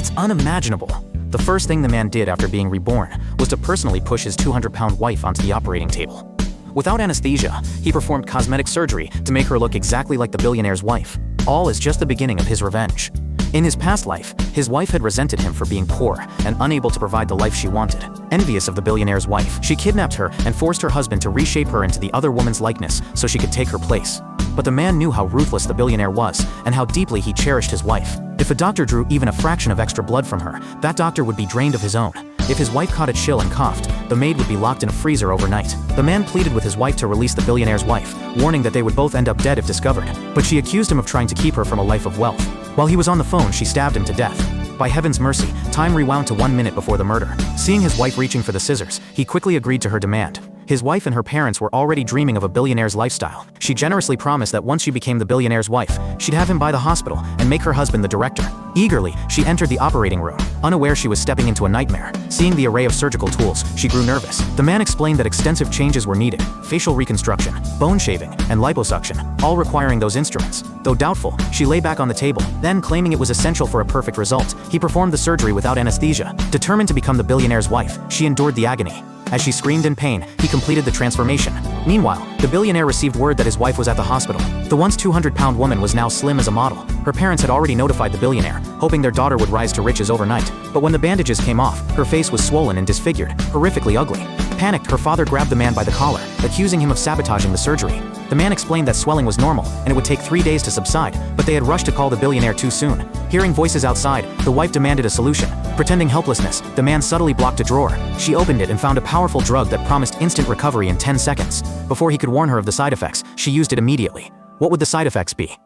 It's unimaginable. The first thing the man did after being reborn was to personally push his 200-pound wife onto the operating table. Without anesthesia, he performed cosmetic surgery to make her look exactly like the billionaire's wife. All is just the beginning of his revenge. In his past life, his wife had resented him for being poor and unable to provide the life she wanted. Envious of the billionaire's wife, she kidnapped her and forced her husband to reshape her into the other woman's likeness so she could take her place. But the man knew how ruthless the billionaire was and how deeply he cherished his wife. If a doctor drew even a fraction of extra blood from her, that doctor would be drained of his own. If his wife caught a chill and coughed, the maid would be locked in a freezer overnight. The man pleaded with his wife to release the billionaire's wife, warning that they would both end up dead if discovered. But she accused him of trying to keep her from a life of wealth. While he was on the phone, she stabbed him to death. By heaven's mercy, time rewound to 1 minute before the murder. Seeing his wife reaching for the scissors, he quickly agreed to her demand. His wife and her parents were already dreaming of a billionaire's lifestyle. She generously promised that once she became the billionaire's wife, she'd have him buy the hospital and make her husband the director. Eagerly, she entered the operating room, unaware she was stepping into a nightmare. Seeing the array of surgical tools, she grew nervous. The man explained that extensive changes were needed: facial reconstruction, bone shaving, and liposuction, all requiring those instruments. Though doubtful, she lay back on the table, then claiming it was essential for a perfect result, he performed the surgery without anesthesia. Determined to become the billionaire's wife, she endured the agony. As she screamed in pain, he completed the transformation. Meanwhile, the billionaire received word that his wife was at the hospital. The once 200-pound woman was now slim as a model. Her parents had already notified the billionaire, hoping their daughter would rise to riches overnight. But when the bandages came off, her face was swollen and disfigured, horrifically ugly. Panicked, her father grabbed the man by the collar, accusing him of sabotaging the surgery. The man explained that swelling was normal and it would take 3 days to subside, but they had rushed to call the billionaire too soon. Hearing voices outside, the wife demanded a solution. Pretending helplessness, the man subtly blocked a drawer. She opened it and found a powerful drug that promised instant recovery in 10 seconds. Before he could warn her of the side effects, she used it immediately. What would the side effects be?